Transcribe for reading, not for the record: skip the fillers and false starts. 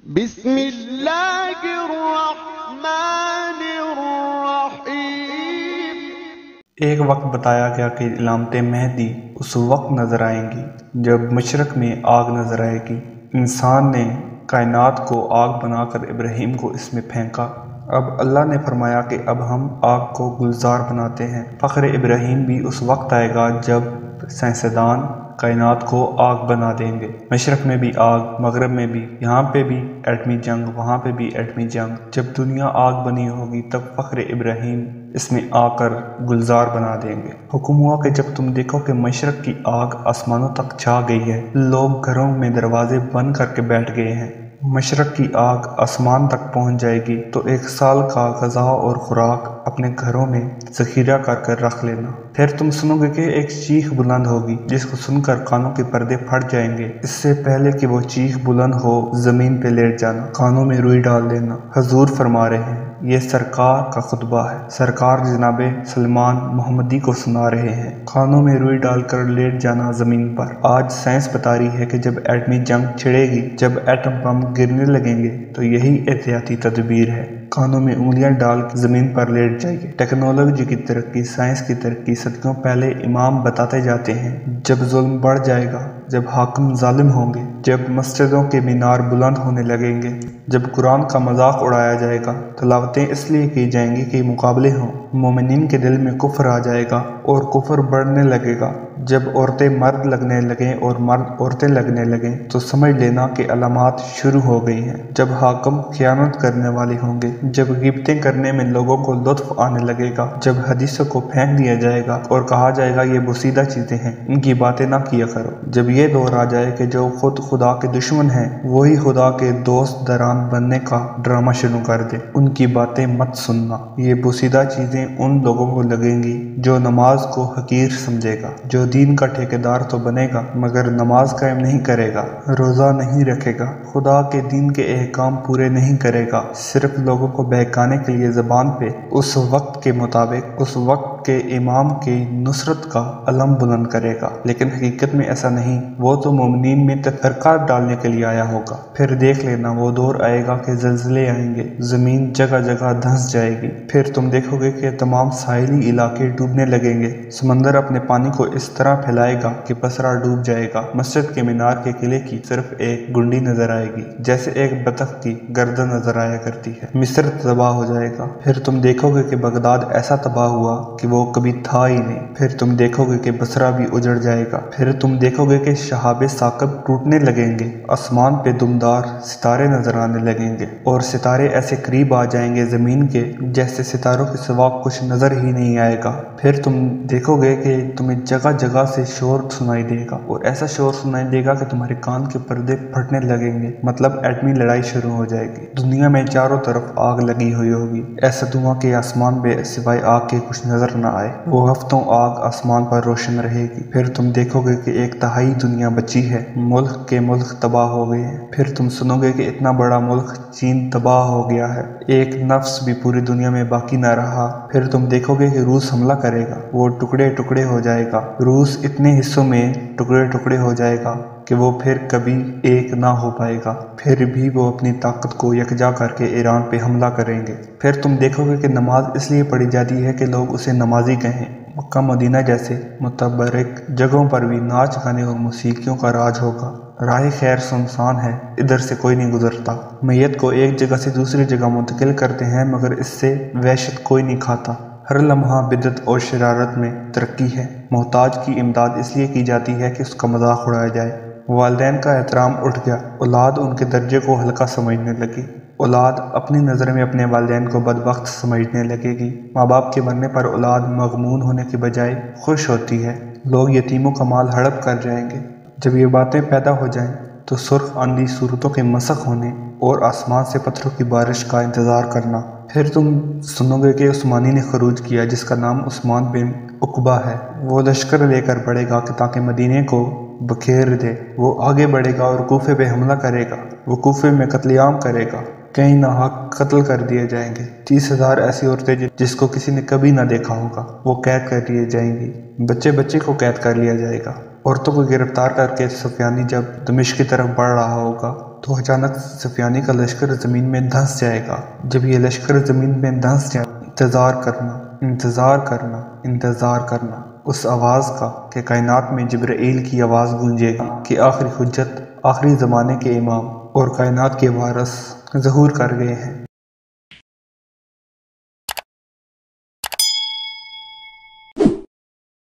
بسم اللہ الرحمن الرحیم۔ ایک وقت بتایا گیا کہ علامت مہدی اس وقت نظر آئیں گی جب مشرق میں آگ نظر آئے گی۔ انسان نے کائنات کو آگ بنا کر ابراہیم کو اس میں پھینکا۔ اب اللہ نے فرمایا کہ اب ہم آگ کو گلزار بناتے ہیں۔ فخر ابراہیم بھی اس وقت آئے گا جب سائنسدان کائنات کو آگ بنا دیں گے۔ مشرق میں بھی آگ، مغرب میں بھی، یہاں پہ بھی ایٹمی جنگ، وہاں پہ بھی ایٹمی جنگ۔ جب دنیا آگ بنی ہوگی تب فخر ابراہیم اس میں آ کر گلزار بنا دیں گے۔ حکم ہوا کہ جب تم دیکھو کہ مشرق کی آگ آسمانوں تک چھا گئی ہے، لوگ گھروں میں دروازے بند کر کے بیٹھ گئے ہیں، مشرق کی آگ آسمان تک پہنچ جائے گی تو 1 سال کا غذا اور خوراک اپنے گھروں میں ذخیرہ کر کر رکھ لینا۔ پھر تم سنو گے کہ ایک چیخ بلند ہوگی جس کو سن کر کانوں کے پردے پھٹ جائیں گے۔ اس سے پہلے کہ وہ چیخ بلند ہو زمین پہ لیٹ جانا، کانوں میں روئی ڈال دینا۔ حضور فرما رہے ہیں، یہ سرکار کا خطبہ ہے، سرکار جناب سلمان محمدی کو سنا رہے ہیں۔ کانوں میں روئی ڈال کر لیٹ جانا زمین پر۔ آج سائنس بتا رہی ہے کہ جب ایٹمی جنگ چھڑے گی، جب ایٹم بم گرنے لگیں گے تو یہی احتیاطی تدبیر ہے، کانوں میں انگلیاں ڈال کے زمین پر لیٹ جائیے۔ ٹیکنالوجی کی ترقی، سائنس کی ترقی صدیوں پہلے امام بتاتے جاتے ہیں، جب ظلم بڑھ جائے گا، جب حاکم ظالم ہوں گے، جب مسجدوں کے مینار بلند ہونے لگیں گے، جب قرآن کا مذاق اڑایا جائے گا، تلاوتیں اس لیے کی جائیں گی کہ مقابلے ہوں، مومنین کے دل میں کفر آ جائے گا اور کفر بڑھنے لگے گا، جب عورتیں مرد لگنے لگیں اور مرد عورتیں لگنے لگیں تو سمجھ لینا کہ علامات شروع ہو گئی ہیں۔ جب حاکم خیانت کرنے والے ہوں گے، جب غیبتیں کرنے میں لوگوں کو لطف آنے لگے گا، جب حدیثوں کو پھینک دیا جائے گا اور کہا جائے گا یہ بوسیدہ چیزیں ہیں، ان کی باتیں نہ کیا کرو، جب یہ دور آ جائے کہ جو خود خدا کے دشمن ہیں وہی خدا کے دوست دران بننے کا ڈرامہ شروع کر دے، ان کی باتیں مت سننا۔ یہ بوسیدہ چیزیں ان لوگوں کو لگیں گی جو نماز کو حقیر سمجھے گا، جو دین کا ٹھیکیدار تو بنے گا مگر نماز قائم نہیں کرے گا، روزہ نہیں رکھے گا، خدا کے دین کے احکام پورے نہیں کرے گا، صرف لوگوں کو بہکانے کے لیے زبان پہ اس وقت کے مطابق اس وقت کے امام کی نصرت کا علم بلند کرے گا، لیکن حقیقت میں ایسا نہیں، وہ تو مومنین میں تفرقہ ڈالنے کے لیے آیا ہوگا۔ پھر دیکھ لینا وہ دور آئے گا کہ زلزلے آئیں گے، زمین جگہ جگہ دھنس جائے گی، پھر تم دیکھو گے کہ تمام ساحلی علاقے ڈوبنے لگیں گے، سمندر اپنے پانی کو اس طرح پھیلائے گا کہ بصرہ ڈوب جائے گا، مسجد کے مینار کے قلعے کی صرف ایک گنڈی نظر آئے گی جیسے ایک بطخ کی گردن نظر آیا کرتی ہے، مصر تباہ ہو جائے گا، پھر تم دیکھو گے کہ بغداد ایسا تباہ ہوا کہ وہ کبھی تھا ہی نہیں، پھر تم دیکھو گے کہ بصرہ بھی اجڑ جائے گا، پھر تم دیکھو گے کہ شہاب ثاقب ٹوٹنے لگیں گے، آسمان پہ دمدار ستارے نظر آنے لگیں گے اور ستارے ایسے قریب آ جائیں گے زمین کے جیسے ستاروں کے سوا کچھ نظر ہی نہیں آئے گا، پھر تم دیکھو گے کہ تمہیں جگہ جگہ سے شور سنائی دے گا اور ایسا شور سنائی دے گا کہ تمہارے کان کے پردے پھٹنے لگیں گے، مطلب ایٹمی لڑائی شروع ہو جائے گی، دنیا میں چاروں طرف آگ لگی ہوئی ہوگی، ایسا دھواں کہ آسمان پہ سوائے آگ کے کچھ نظر نہ آئے، وہ ہفتوں آگ آسمان پر روشن رہے گی، پھر تم دیکھو گے کہ 1/3 دنیا بچی ہے، ملک کے ملک تباہ ہو گئے ہیں، پھر تم سنو گے کہ اتنا بڑا ملک چین تباہ ہو گیا ہے، ایک نفس بھی پوری دنیا میں باقی نہ رہا، پھر تم دیکھو گے کہ روس حملہ کرے گا، وہ ٹکڑے ٹکڑے ہو جائے گا، روس اتنے حصوں میں ٹکڑے ٹکڑے ہو جائے گا کہ وہ پھر کبھی ایک نہ ہو پائے گا، پھر بھی وہ اپنی طاقت کو یکجا کر کے ایران پہ حملہ کریں گے، پھر تم دیکھو گے کہ نماز اس لیے پڑھی جاتی ہے کہ لوگ اسے نمازی کہیں، مکہ مدینہ جیسے متبرک جگہوں پر بھی ناچ گانے اور موسیقیوں کا راج ہوگا، راہ خیر سنسان ہے، ادھر سے کوئی نہیں گزرتا، میت کو ایک جگہ سے دوسری جگہ منتقل کرتے ہیں مگر اس سے وحشت کوئی نہیں کھاتا، ہر لمحہ بدعت اور شرارت میں ترقی ہے، محتاج کی امداد اس لیے کی جاتی ہے کہ اس کا مذاق اڑایا جائے، والدین کا احترام اٹھ گیا، اولاد ان کے درجے کو ہلکا سمجھنے لگی، اولاد اپنی نظر میں اپنے والدین کو بدبخت سمجھنے لگے گی، ماں باپ کے مرنے پر اولاد مغمون ہونے کی بجائے خوش ہوتی ہے، لوگ یتیموں کا مال ہڑپ کر جائیں گے، جب یہ باتیں پیدا ہو جائیں تو سرخ اندھی صورتوں کے مسخ ہونے اور آسمان سے پتھروں کی بارش کا انتظار کرنا، پھر تم سنو گے کہ عثمانی نے خروج کیا جس کا نام عثمان بن عقبہ ہے، وہ لشکر لے کر بڑھے گا کہ تاکہ مدینے کو بکھیر دے، وہ آگے بڑھے گا اور کوفے پہ حملہ کرے گا، وہ کوفے میں قتل عام کرے گا، کئی ناحق قتل کر دیے جائیں گے، 30,000 ایسی عورتیں جس کو کسی نے کبھی نہ دیکھا ہوگا وہ قید کر لیے جائیں گی، بچے بچے کو قید کر لیا جائے گا، عورتوں کو گرفتار کر کے سفیانی جب دمشق کی طرف بڑھ رہا ہوگا تو اچانک سفیانی کا لشکر زمین میں دھنس جائے گا۔ جب یہ لشکر زمین میں دھنس جائے انتظار کرنا انتظار کرنا انتظار کرنا اس آواز کا کہ کائنات میں جبرائیل کی آواز گونجے گی کہ آخری حجت، آخری زمانے کے امام اور کائنات کے وارث ظہور کر گئے ہیں۔